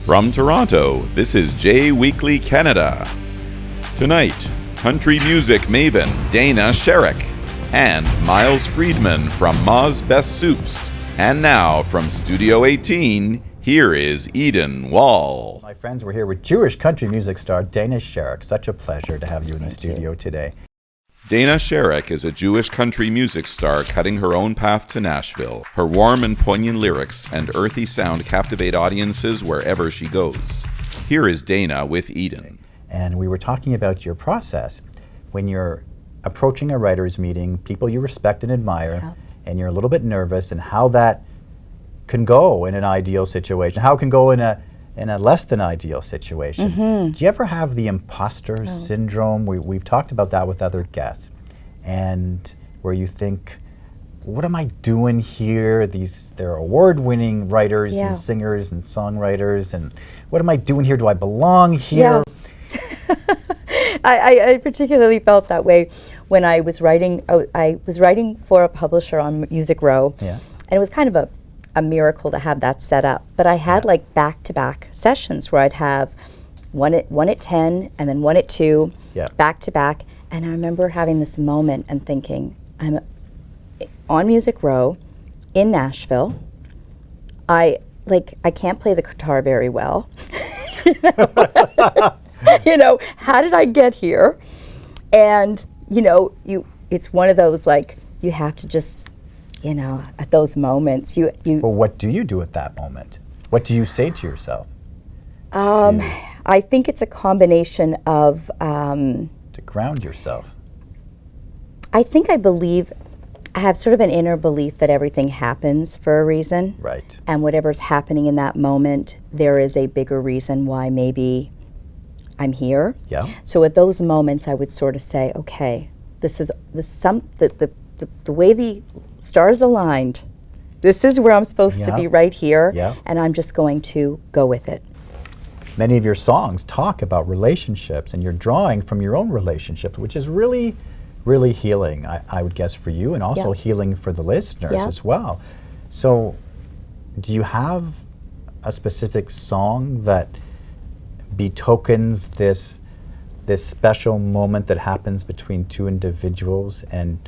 From Toronto, this is JWeekly Canada. Tonight, country music maven Dayna Shereck and Myles Freedman from Ma's Best Soups. And now, from Studio 18, here is Eden Wall. My friends, we're here with Jewish country music star Dayna Shereck. Such a pleasure to have you in the studio today. Dayna Shereck is a Jewish country music star cutting her own path to Nashville. Her warm and poignant lyrics and earthy sound captivate audiences wherever she goes. Here is Dayna with Eden. And we were talking about your process when you're approaching a writer's meeting, people you respect and admire, and you're a little bit nervous, and how that can go in an ideal situation, how it can go in a less than ideal situation. Do you ever have the imposter syndrome? We've talked about that with other guests, and where you think, what am I doing here? They're award-winning writers and singers and songwriters, and what am I doing here? Do I belong here? I particularly felt that way when I was writing. I was writing for a publisher on Music Row, and it was kind of a miracle to have that set up. But I had like back-to-back sessions where I'd have one at 10 and then one at 2, back-to-back. And I remember having this moment and thinking, I'm on Music Row in Nashville. I can't play the guitar very well. You know, how did I get here? And it's one of those, like, you have to just, at those moments, you. Well, what do you do at that moment? What do you say to yourself? I think it's a combination of. To ground yourself. I have sort of an inner belief that everything happens for a reason. Right. And whatever's happening in that moment, there is a bigger reason why maybe I'm here. Yeah. So at those moments, I would sort of say, okay, the way the stars aligned, this is where I'm supposed to be right here, and I'm just going to go with it. Many of your songs talk about relationships, and you're drawing from your own relationship, which is really, really healing, I would guess, for you, and also healing for the listeners as well. So do you have a specific song that betokens this special moment that happens between two individuals and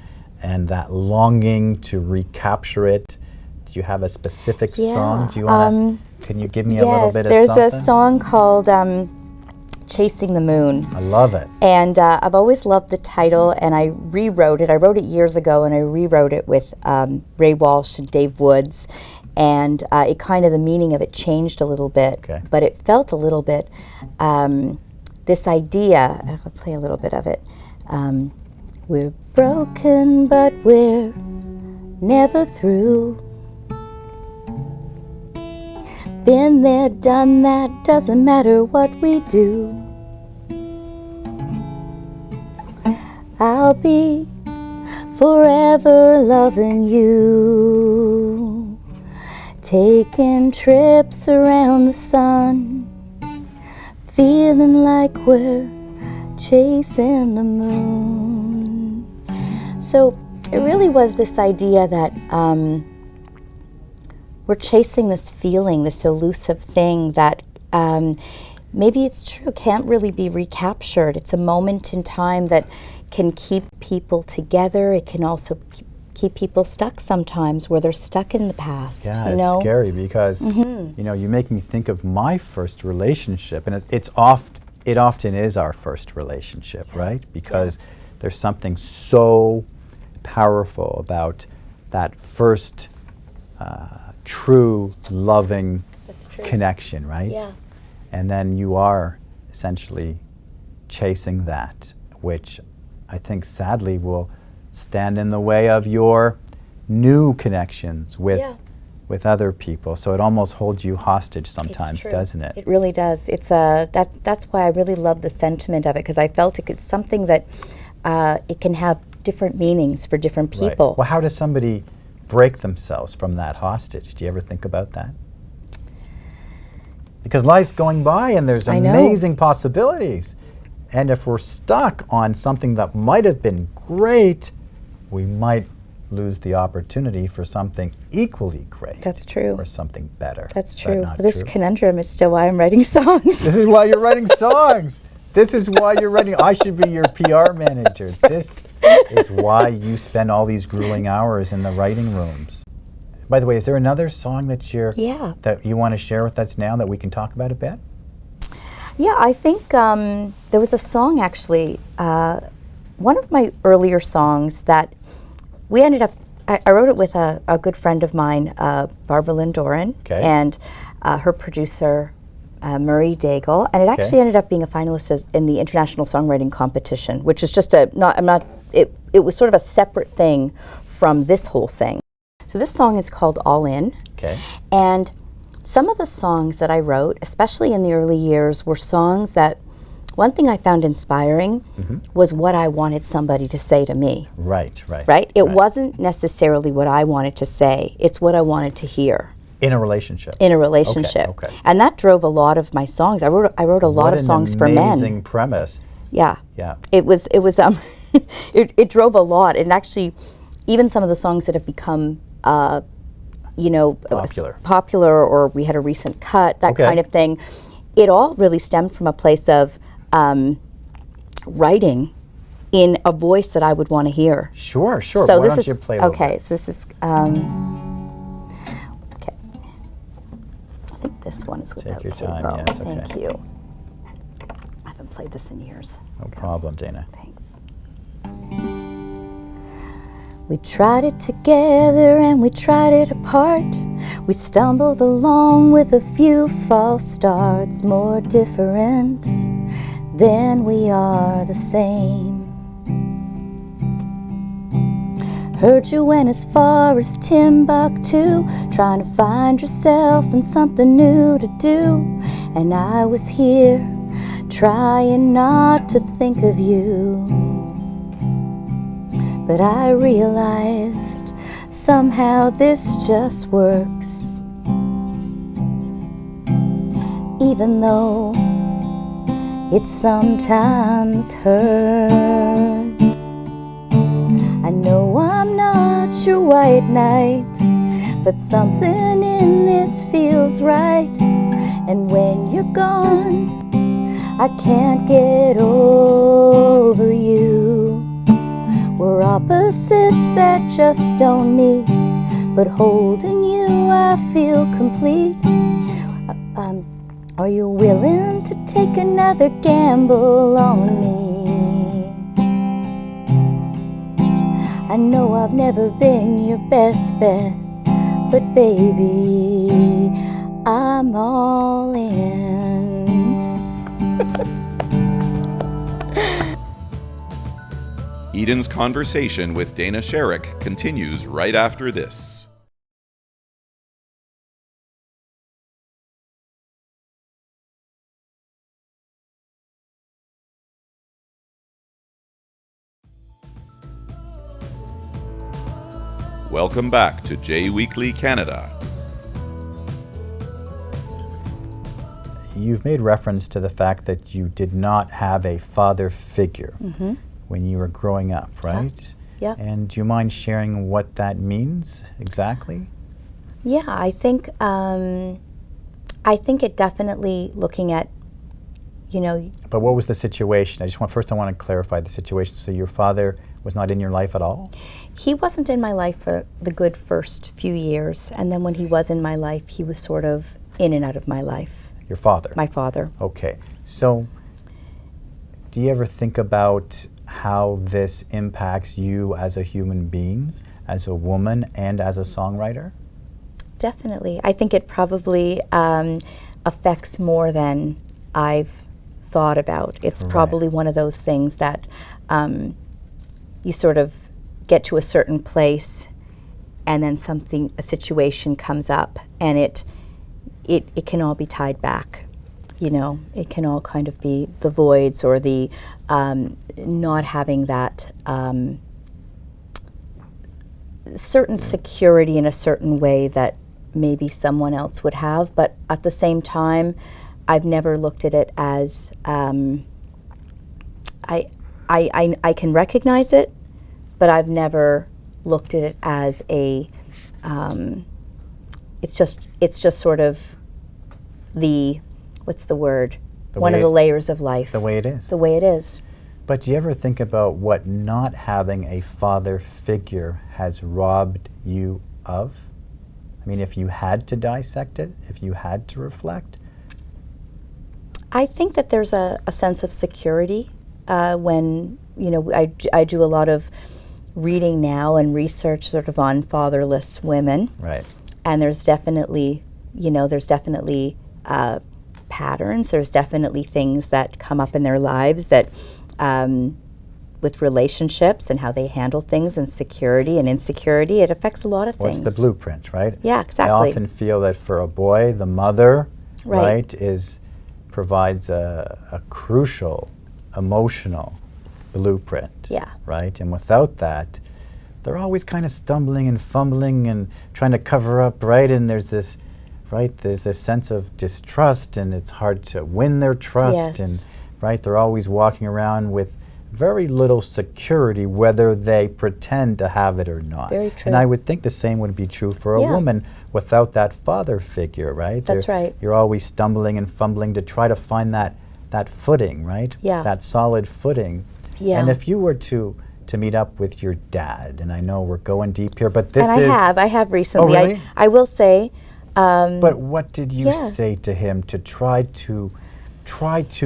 that longing to recapture it? Do you have a specific song? Do you want can you give me a little bit of something? There's a song called Chasing the Moon. I love it. And I've always loved the title, and I rewrote it. I wrote it years ago, and I rewrote it with Ray Walsh and Dave Woods. And it kind of, the meaning of it changed a little bit, but it felt a little bit, this idea, I'll play a little bit of it. We're broken, but we're never through. Been there, done that, doesn't matter what we do. I'll be forever loving you. Taking trips around the sun, feeling like we're chasing the moon. So it really was this idea that we're chasing this feeling, this elusive thing that maybe it's true, can't really be recaptured. It's a moment in time that can keep people together. It can also keep people stuck sometimes, where they're stuck in the past. Yeah, it's scary because you make me think of my first relationship, and it often is our first relationship, right? Because there's something so powerful about that first true loving connection, right? Yeah. And then you are essentially chasing that, which I think sadly will stand in the way of your new connections with other people. So it almost holds you hostage sometimes, doesn't it? It really does. It's that's why I really love the sentiment of it, because I felt it's something that it can have different meanings for different people. Well, how does somebody break themselves from that hostage? Do you ever think about that? Because life's going by and there's amazing possibilities. And if we're stuck on something that might have been great, we might lose the opportunity for something equally great. That's true. Or something better. That's Is that true. not This true? conundrum is still why I'm writing songs. This is why you're writing songs. This is why you're writing. I should be your PR manager. This is why you spend all these grueling hours in the writing rooms. By the way, is there another song that that you want to share with us now that we can talk about a bit? Yeah, I think there was a song actually, one of my earlier songs that we ended up, I wrote it with a good friend of mine, Barbara Lynn Doran, and her producer, Murray Daigle, and it actually ended up being a finalist in the International Songwriting Competition, which is just it was sort of a separate thing from this whole thing. So this song is called All In, and some of the songs that I wrote, especially in the early years, were songs that, one thing I found inspiring was what I wanted somebody to say to me. Right. It wasn't necessarily what I wanted to say, it's what I wanted to hear. In a relationship. Okay. And that drove a lot of my songs. I wrote a lot of songs for men. What an amazing premise. Yeah. Yeah. It was it drove a lot, and actually even some of the songs that have become popular, or we had a recent cut, that kind of thing, it all really stemmed from a place of writing in a voice that I would want to hear. Sure. So Why don't you play a little bit? So this is I think this one is without Take your time. capo. Yeah, it's okay. Thank you. I haven't played this in years. No problem, Dayna. Thanks. We tried it together and we tried it apart. We stumbled along with a few false starts, more different than we are the same. Heard you went as far as Timbuktu, trying to find yourself and something new to do. And I was here, trying not to think of you. But I realized somehow this just works. Even though it sometimes hurts. I know I'm not your white knight, but something in this feels right. And when you're gone, I can't get over you. We're opposites that just don't meet, but holding you I feel complete. Are you willing to take another gamble on me? I know I've never been your best bet, but baby, I'm all in. Eden's conversation with Dayna Shereck continues right after this. Welcome back to JWeekly Canada. You've made reference to the fact that you did not have a father figure when you were growing up, right? Yeah. And do you mind sharing what that means exactly? Yeah, I think it definitely, looking at, But what was the situation? I want to clarify the situation. So your father was not in your life at all? He wasn't in my life for the good first few years, and then when he was in my life, he was sort of in and out of my life. Your father? My father. Okay. So do you ever think about how this impacts you as a human being, as a woman, and as a songwriter? Definitely. I think it probably affects more than I've thought about. It's probably one of those things that you sort of get to a certain place, and then a situation comes up, and it can all be tied back. It can all kind of be the voids, or the not having that certain security in a certain way that maybe someone else would have. But at the same time, I've never looked at it as I can recognize it, but I've never looked at it as a, it's just sort of the, what's the word? One of the layers of life. The way it is. The way it is. But do you ever think about what not having a father figure has robbed you of? I mean, if you had to dissect it, if you had to reflect? I think that there's a sense of security when, you know, I do a lot of reading now and research sort of on fatherless women. Right. And there's definitely, you know, patterns, there's definitely things that come up in their lives that with relationships and how they handle things and security and insecurity, it affects a lot of things. What's the blueprint, right? Yeah, exactly. I often feel that for a boy, the mother, Right. provides a crucial emotional blueprint. Yeah. Right? And without that, they're always kind of stumbling and fumbling and trying to cover up, right? And there's this sense of distrust, and it's hard to win their trust. Yes. And right, they're always walking around with very little security, whether they pretend to have it or not. Very true. And I would think the same would be true for a Yeah. woman without that father figure, right? That's right. You're always stumbling and fumbling to try to find that footing, right? Yeah. That solid footing. Yeah. And if you were to meet up with your dad, and I know we're going deep here, but this And is... I have recently. Oh, really? I will say. But what did you Yeah. say to him to try to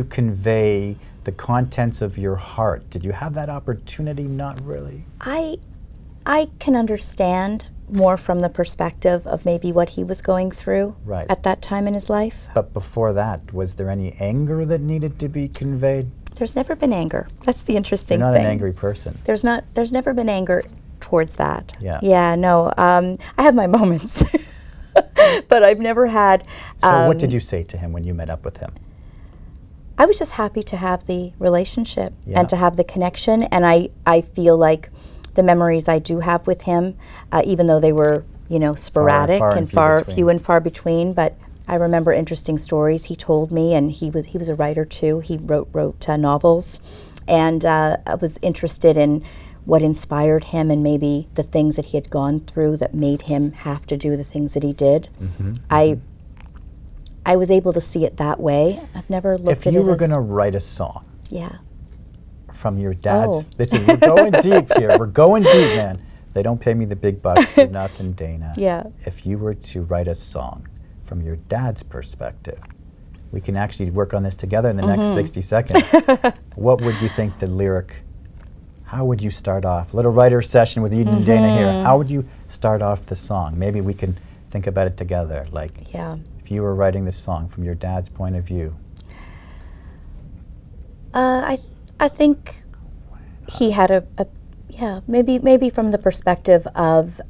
convey the contents of your heart? Did you have that opportunity? Not really. I can understand more from the perspective of maybe what he was going through Right. at that time in his life. But before that, was there any anger that needed to be conveyed? There's never been anger. That's the You're interesting not thing. an angry person. There's never been anger towards that. Yeah. Yeah, no. I have my moments. But I've never had... So what did you say to him when you met up with him? I was just happy to have the relationship Yeah. and to have the connection. And I feel like the memories I do have with him, even though they were, you know, sporadic far and between. few and far between, but I remember interesting stories he told me, and he was a writer too. He wrote novels, and I was interested in what inspired him and maybe the things that he had gone through that made him have to do the things that he did. I was able to see it that way. I've never looked If at it you were as... going to write a song Yeah. from your dad's... Oh. We're going deep here. We're going deep, man. They don't pay me the big bucks for nothing, Dayna. Yeah. If you were to write a song from your dad's perspective, we can actually work on this together in the next 60 seconds. What would you think the lyric... How would you start off? A little writer session with Eden and Dayna here. How would you start off the song? Maybe we can think about it together. Like, Yeah. if you were writing this song from your dad's point of view. I think he had maybe from the perspective of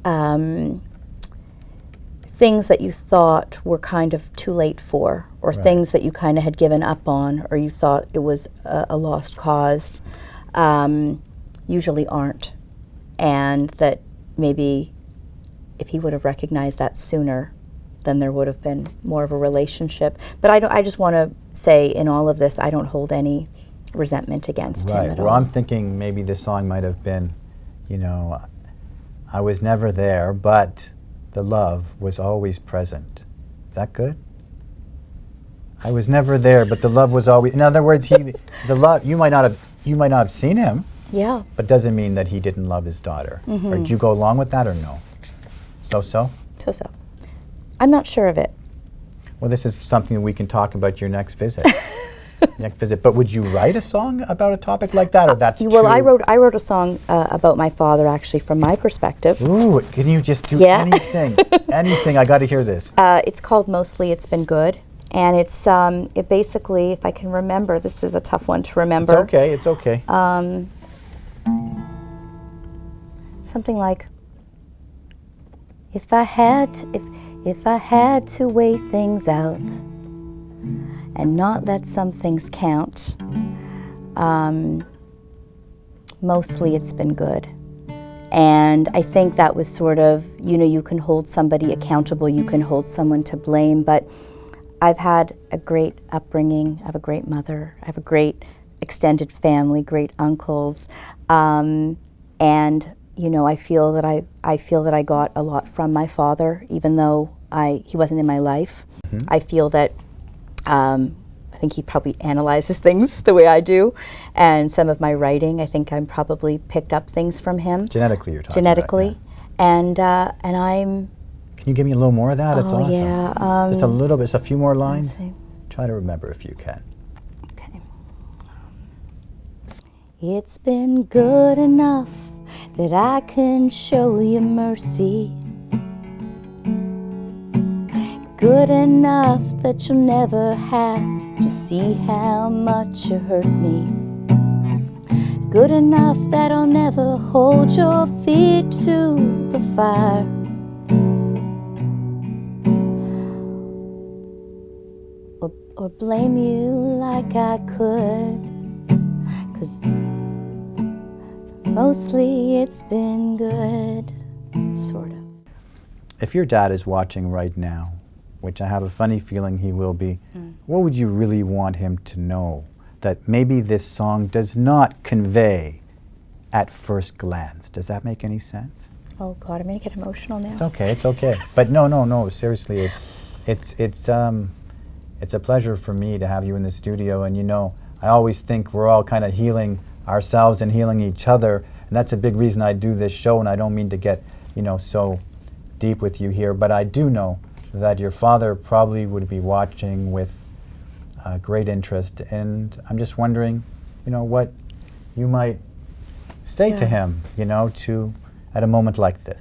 things that you thought were kind of too late for, or Right. things that you kind of had given up on, or you thought it was a lost cause, usually aren't. And that maybe if he would have recognized that sooner, then there would have been more of a relationship. But I just want to say in all of this, I don't hold any resentment against him at Well, all. I'm thinking maybe the song might have been, you know, I was never there, but the love was always present. Is that good? I was never there, but the love was always... In other words, the love, you might not have seen him, Yeah. but doesn't mean that he didn't love his daughter. Or did you go along with that or no? So? So. I'm not sure of it. Well, this is something that we can talk about your next visit. But would you write a song about a topic like that, or that's Well, too... I wrote a song about my father, actually, from my perspective. Ooh, can you just do Yeah. anything? Anything, I got to hear this. It's called Mostly It's Been Good. And it's it basically, if I can remember, this is a tough one to remember. It's okay. Something like, if I had to weigh things out and not let some things count, mostly it's been good. And I think that was sort of, you know, you can hold somebody accountable, you can hold someone to blame, but I've had a great upbringing. I have a great mother. I have a great extended family, great uncles. And you know, I feel that I got a lot from my father, even though he wasn't in my life. Mm-hmm. I feel that I think he probably analyzes things the way I do, and some of my writing, I think I'm probably picked up things from him. Genetically, you're talking genetically, about, yeah. and I'm. Can you give me a little more of that? It's awesome. Yeah, just a little bit, just a few more lines. Try to remember if you can. Okay. It's been good enough that I can show you mercy. Good enough that you'll never have to see how much you hurt me. Good enough that I'll never hold your feet to the fire. Or blame you like I could, 'cause mostly it's been good, sort of. If your dad is watching right now, which I have a funny feeling he will be, what would you really want him to know that maybe this song does not convey at first glance? Does that make any sense? Oh God, I'm gonna get emotional now. It's okay, it's okay. But no, seriously, it's a pleasure for me to have you in the studio, and you know, I always think we're all kind of healing ourselves and healing each other, and that's a big reason I do this show, and I don't mean to get, you know, so deep with you here, but I do know that your father probably would be watching with great interest, and I'm just wondering, you know, what you might say to him, you know, at a moment like this.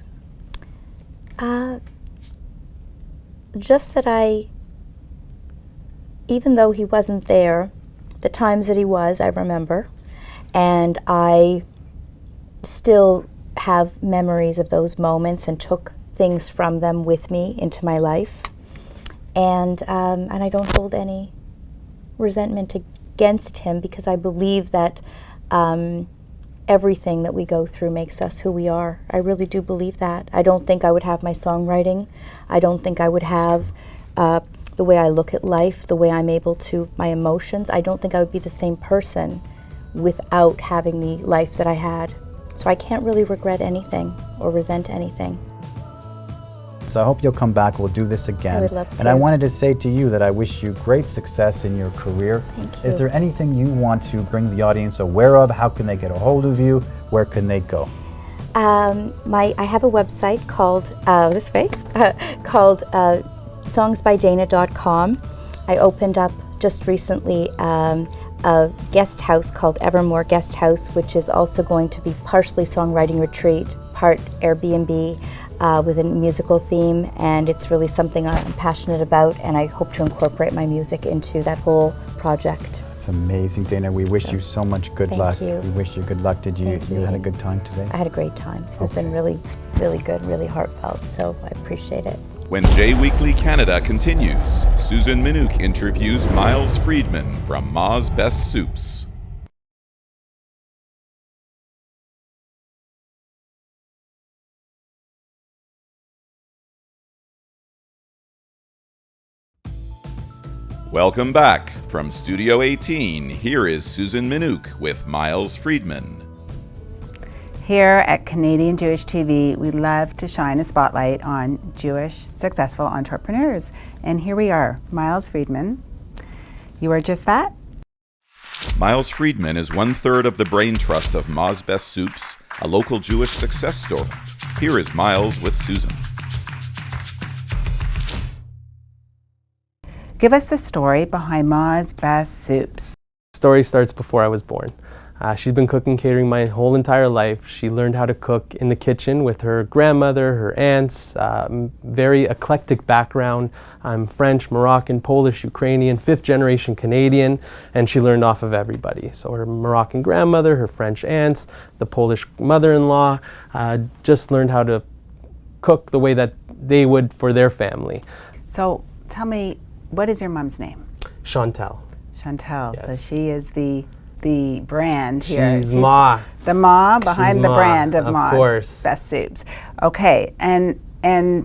Just that even though he wasn't there, the times that he was, I remember, and I still have memories of those moments and took things from them with me into my life, and I don't hold any resentment against him, because I believe that everything that we go through makes us who we are. I really do believe that. I don't think I would have my songwriting. I don't think I would have the way I look at life, the way I'm able to, my emotions. I don't think I would be the same person without having the life that I had. So I can't really regret anything or resent anything. So I hope you'll come back. We'll do this again. I would love to. And I wanted to say to you that I wish you great success in your career. Thank you. Is there anything you want to bring the audience aware of? How can they get a hold of you? Where can they go? I have a website called called songsbydayna.com. I opened up just recently a guest house called Evermore Guest House, which is also going to be partially songwriting retreat, part Airbnb, with a musical theme, and it's really something I'm passionate about, and I hope to incorporate my music into that whole project. It's amazing, Dayna. We wish you so much good luck. Thank you. We wish you good luck. Did you had a good time today? I had a great time. This has been really, really good, really heartfelt, so I appreciate it. When JWeekly Canada continues, Susan Minouk interviews Myles Freedman from Ma's Best Soups. Welcome back. From Studio 18, here is Susan Minouk with Myles Freedman. Here at Canadian Jewish TV, we love to shine a spotlight on Jewish successful entrepreneurs. And here we are, Myles Freedman. You are just that? Myles Freedman is 1/3 of the brain trust of Ma's Best Soups, a local Jewish success story. Here is Myles with Susan. Give us the story behind Ma's Best Soups. The story starts before I was born. She's been cooking catering my whole entire life. She learned how to cook in the kitchen with her grandmother, her aunts, very eclectic background. I'm French, Moroccan, Polish, Ukrainian, 5th generation Canadian, and she learned off of everybody. So her Moroccan grandmother, her French aunts, the Polish mother-in-law, just learned how to cook the way that they would for their family. So tell me, what is your mom's name? Chantal. Chantal. Yes. So she is the brand here. She's Ma. The Ma behind She's the Ma, brand of of Ma's course. Best Soups. Okay, and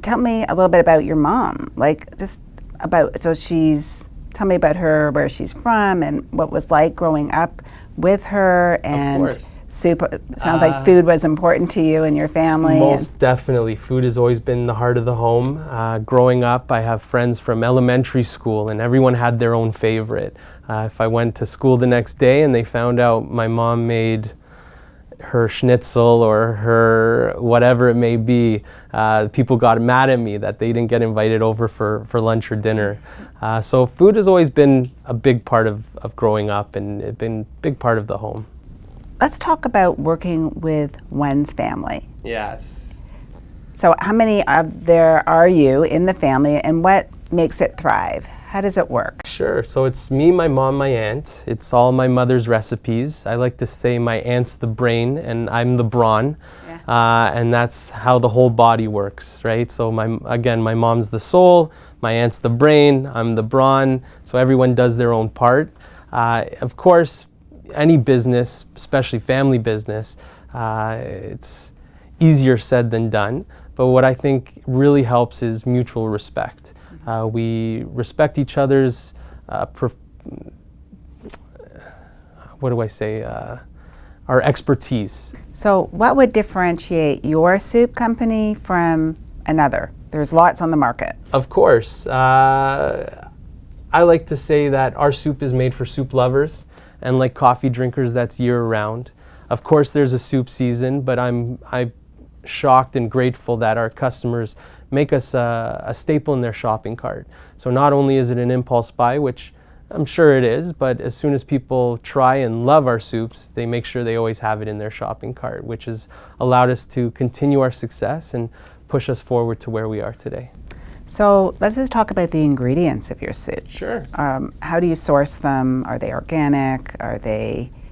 tell me a little bit about your mom. Like, just about, so she's tell me about her, where she's from, and what it was like growing up with her. And Of course. soup, sounds like food was important to you and your family. Most definitely. Food has always been the heart of the home. Growing up, I have friends from elementary school, and everyone had their own favorite. If I went to school the next day and they found out my mom made her schnitzel or her whatever it may be, people got mad at me that they didn't get invited over for lunch or dinner. So food has always been a big part of growing up, and it's been a big part of the home. Let's talk about working with one's family. Yes. So how many of there are you in the family, and what makes it thrive? How does it work? Sure. So it's me, my mom, my aunt. It's all my mother's recipes. I like to say my aunt's the brain and I'm the brawn. Yeah. And that's how the whole body works, right? So my mom's the soul, my aunt's the brain, I'm the brawn. So everyone does their own part. Of course, any business, especially family business, it's easier said than done. But what I think really helps is mutual respect. We respect each other's, our expertise. So what would differentiate your soup company from another? There's lots on the market. Of course. I like to say that our soup is made for soup lovers, and like coffee drinkers, that's year-round. Of course, there's a soup season, but I'm shocked and grateful that our customers make us a staple in their shopping cart. So not only is it an impulse buy, which I'm sure it is, but as soon as people try and love our soups, they make sure they always have it in their shopping cart, which has allowed us to continue our success and push us forward to where we are today. So let's just talk about the ingredients of your soups. Sure. How do you source them? Are they organic?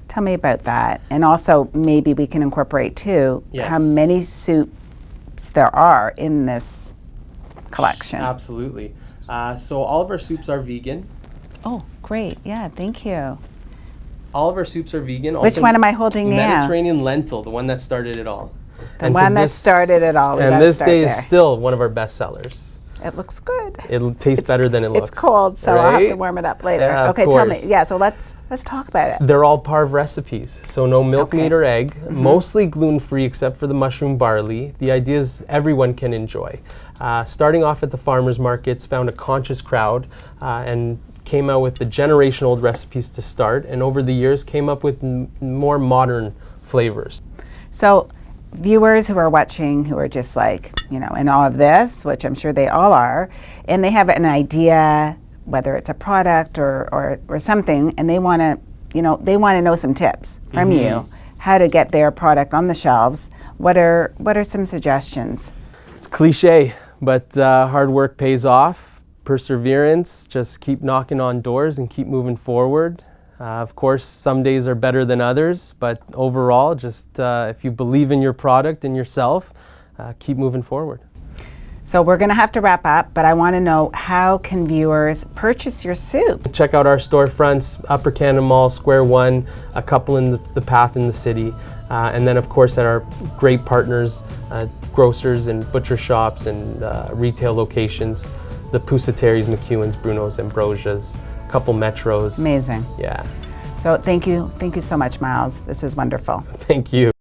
Tell me about that. And also maybe we can incorporate too, Yes. how many soups there are in this collection. Absolutely. So all of our soups are vegan. Oh, great. Yeah, thank you. All of our soups are vegan. Which one am I holding now? Mediterranean lentil, the one that started it all. The one that started it all. And this day is still one of our best sellers. It looks good. It tastes better than it looks. It's cold, so I'll have to warm it up later. Yeah, okay, tell me. Yeah, so let's talk about it. They're all parve recipes, so no milk, meat, or egg. Mm-hmm. Mostly gluten-free except for the mushroom barley. The idea is everyone can enjoy. Starting off at the farmers markets, found a conscious crowd and came out with the generation-old recipes to start, and over the years came up with more modern flavors. So viewers who are watching who are just like, in awe of this, which I'm sure they all are, and they have an idea, whether it's a product or something, and they want to know some tips from you, how to get their product on the shelves. What are some suggestions? It's cliche, but hard work pays off. Perseverance, just keep knocking on doors and keep moving forward. Of course, some days are better than others, but overall, just if you believe in your product and yourself, keep moving forward. So we're going to have to wrap up, but I want to know, how can viewers purchase your soup? Check out our storefronts, Upper Canada Mall, Square One, a couple in the Path in the city, and then of course at our great partners, grocers and butcher shops and retail locations, the Pusateri's, McEwen's, Bruno's, Ambrosia's, a couple metros. Amazing. Yeah. So thank you so much, Myles. This was wonderful. Thank you.